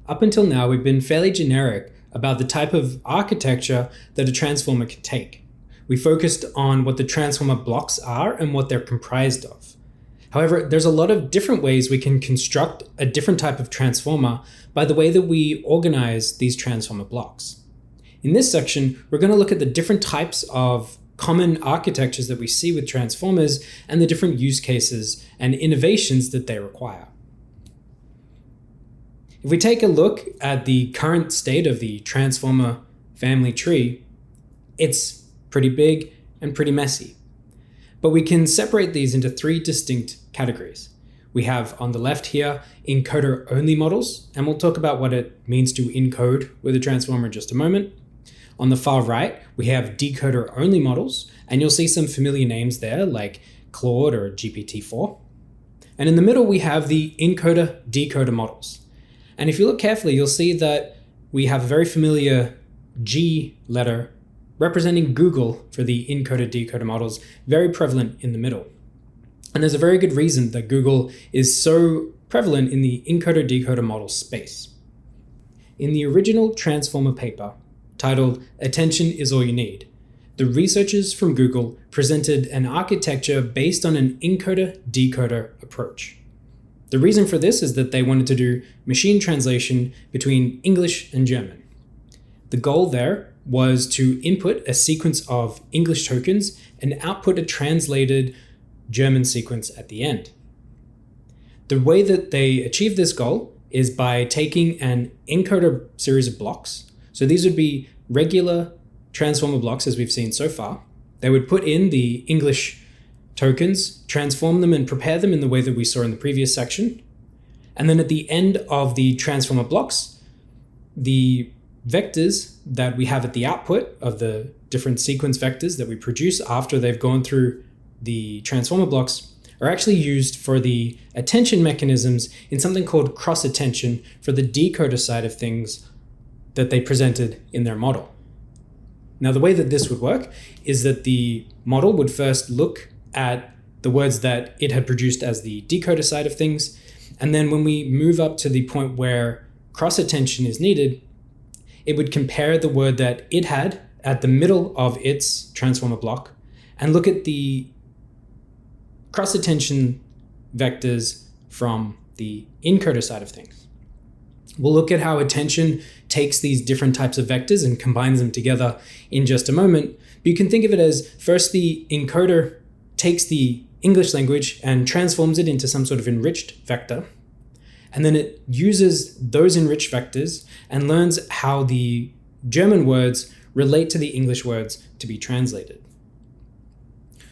Up until now, we've been fairly generic about the type of architecture that a transformer can take. We focused on what the transformer blocks are and what they're comprised of. However, there's a lot of different ways we can construct a different type of transformer by the way that we organize these transformer blocks. In this section, we're going to look at the different types of common architectures that we see with transformers and the different use cases and innovations that they require. If we take a look at the current state of the transformer family tree, it's pretty big and pretty messy. But we can separate these into three distinct categories. We have on the left here encoder-only models, and we'll talk about what it means to encode with a transformer in just a moment. On the far right, we have decoder-only models, and you'll see some familiar names there like Claude or GPT-4. And in the middle, we have the encoder-decoder models. And if you look carefully, you'll see that we have a very familiar G letter representing Google for the encoder-decoder models, very prevalent in the middle. And there's a very good reason that Google is so prevalent in the encoder-decoder model space. In the original transformer paper, titled "Attention is All You Need," the researchers from Google presented an architecture based on an encoder-decoder approach. The reason for this is that they wanted to do machine translation between English and German. The goal there was to input a sequence of English tokens and output a translated German sequence at the end. The way that they achieved this goal is by taking an encoder series of blocks. So these would be regular transformer blocks as we've seen so far. They would put in the English tokens, transform them and prepare them in the way that we saw in the previous section. And then at the end of the transformer blocks, the vectors that we have at the output of the different sequence vectors that we produce after they've gone through the transformer blocks are actually used for the attention mechanisms in something called cross-attention for the decoder side of things that they presented in their model. Now, the way that this would work is that the model would first look at the words that it had produced as the decoder side of things, and then when we move up to the point where cross-attention is needed, it would compare the word that it had at the middle of its transformer block and look at the cross-attention vectors from the encoder side of things. We'll look at how attention takes these different types of vectors and combines them together in just a moment. But you can think of it as first the encoder takes the English language and transforms it into some sort of enriched vector. And then it uses those enriched vectors and learns how the German words relate to the English words to be translated.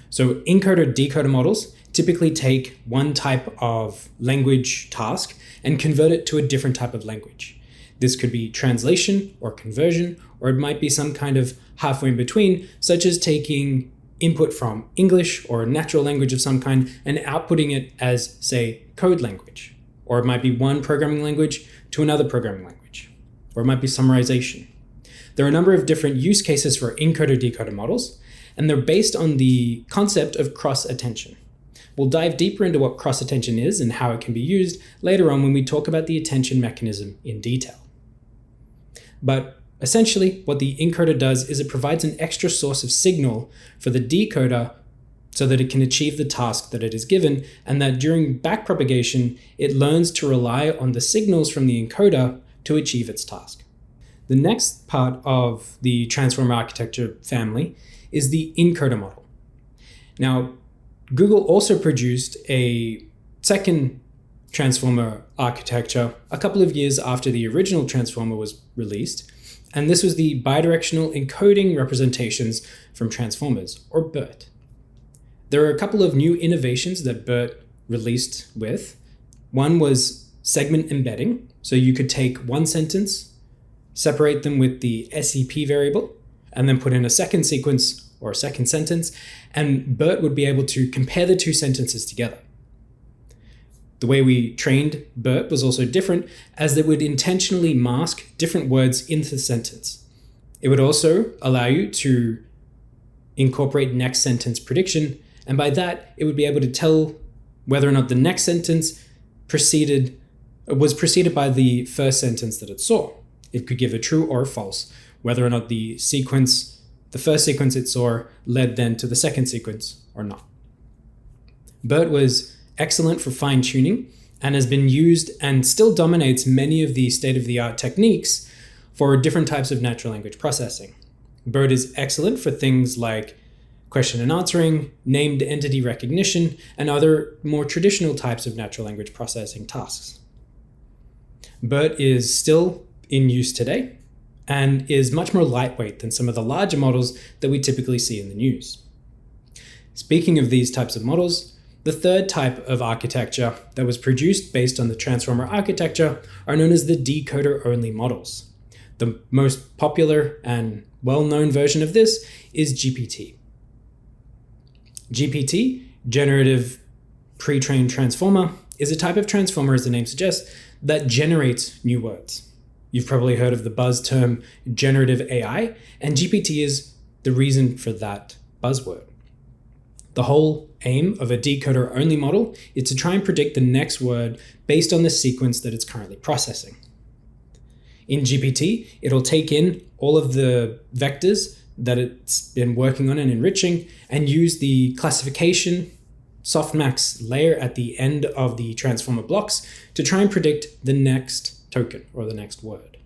So encoder-decoder models typically take one type of language task and convert it to a different type of language. This could be translation or conversion, or it might be some kind of halfway in between, such as taking input from English or a natural language of some kind and outputting it as, say, code language. Or it might be one programming language to another programming language. Or it might be summarization. There are a number of different use cases for encoder-decoder models, and they're based on the concept of cross-attention. We'll dive deeper into what cross-attention is and how it can be used later on when we talk about the attention mechanism in detail. But essentially, what the encoder does is it provides an extra source of signal for the decoder so that it can achieve the task that it is given, and that during backpropagation, it learns to rely on the signals from the encoder to achieve its task. The next part of the transformer architecture family is the encoder model. Now, Google also produced a second transformer architecture a couple of years after the original transformer was released, and this was the bidirectional encoding representations from transformers, or BERT. There are a couple of new innovations that BERT released with. One was segment embedding, so you could take one sentence, separate them with the SEP variable, and then put in a second sequence or a second sentence, and BERT would be able to compare the two sentences together. The way we trained BERT was also different, as it would intentionally mask different words into the sentence. It would also allow you to incorporate next sentence prediction, and by that, it would be able to tell whether or not the next sentence preceded was preceded by the first sentence that it saw. It could give a true or a false, whether or not the first sequence it saw led then to the second sequence or not. BERT was excellent for fine-tuning and has been used and still dominates many of the state-of-the-art techniques for different types of natural language processing. BERT is excellent for things like question and answering, named entity recognition, and other more traditional types of natural language processing tasks. BERT is still in use today and is much more lightweight than some of the larger models that we typically see in the news. Speaking of these types of models, the third type of architecture that was produced based on the transformer architecture are known as the decoder-only models. The most popular and well-known version of this is GPT. GPT, Generative Pre-trained Transformer, is a type of transformer, as the name suggests, that generates new words. You've probably heard of the buzz term generative AI, and GPT is the reason for that buzzword. The whole aim of a decoder-only model is to try and predict the next word based on the sequence that it's currently processing. In GPT, it'll take in all of the vectors that it's been working on and enriching and use the classification softmax layer at the end of the transformer blocks to try and predict the next token or the next word.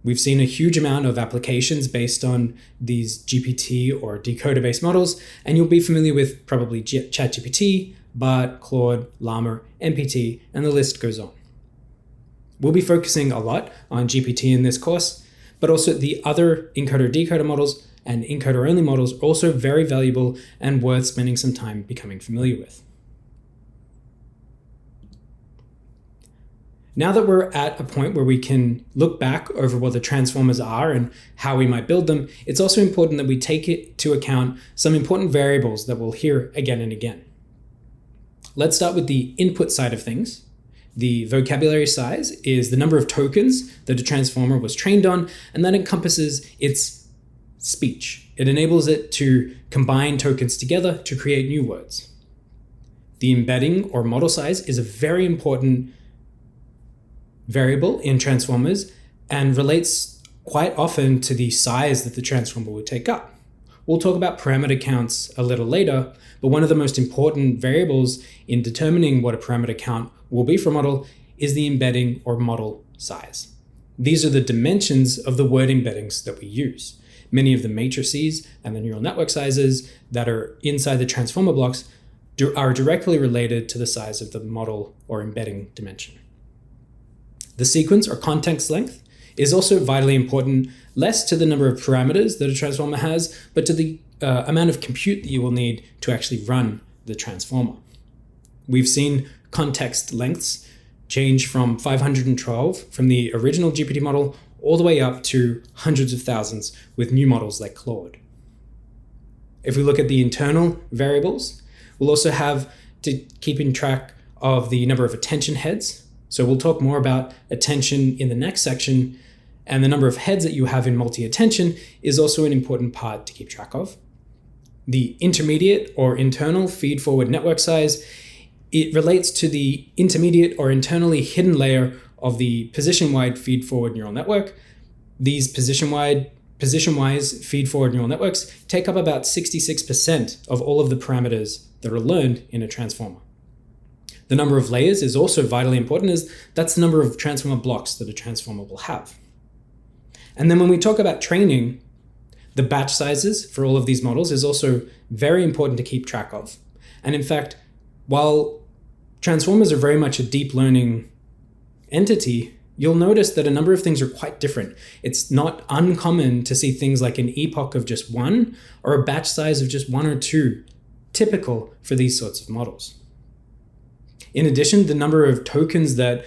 We've seen a huge amount of applications based on these GPT or decoder-based models, and you'll be familiar with probably ChatGPT, BART, Claude, Llama, MPT, and the list goes on. We'll be focusing a lot on GPT in this course, but also the other encoder-decoder models and encoder-only models are also very valuable and worth spending some time becoming familiar with. Now that we're at a point where we can look back over what the transformers are and how we might build them, it's also important that we take into account some important variables that we'll hear again and again. Let's start with the input side of things. The vocabulary size is the number of tokens that a transformer was trained on, and that encompasses its speech. It enables it to combine tokens together to create new words. The embedding or model size is a very important variable in transformers and relates quite often to the size that the transformer would take up. We'll talk about parameter counts a little later, but one of the most important variables in determining what a parameter count will be for a model is the embedding or model size. These are the dimensions of the word embeddings that we use. Many of the matrices and the neural network sizes that are inside the transformer blocks are directly related to the size of the model or embedding dimension. The sequence or context length is also vitally important, less to the number of parameters that a transformer has, but to the amount of compute that you will need to actually run the transformer. We've seen context lengths change from 512 from the original GPT model all the way up to hundreds of thousands with new models like Claude. If we look at the internal variables, we'll also have to keep in track of the number of attention heads. So we'll talk more about attention in the next section, and the number of heads that you have in multi-attention is also an important part to keep track of. The intermediate or internal feed-forward network size, it relates to the intermediate or internally hidden layer of the position-wide feed-forward neural network. These position-wise feed-forward neural networks take up about 66% of all of the parameters that are learned in a transformer. The number of layers is also vitally important, as that's the number of transformer blocks that a transformer will have. And then when we talk about training, the batch sizes for all of these models is also very important to keep track of. And in fact, while transformers are very much a deep learning entity, you'll notice that a number of things are quite different. It's not uncommon to see things like an epoch of just one or a batch size of just one or two, typical for these sorts of models. In addition, the number of tokens that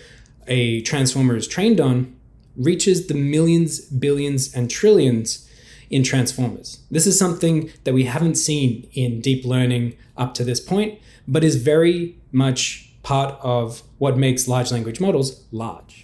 a transformer is trained on reaches the millions, billions, and trillions in transformers. This is something that we haven't seen in deep learning up to this point, but is very much part of what makes large language models large.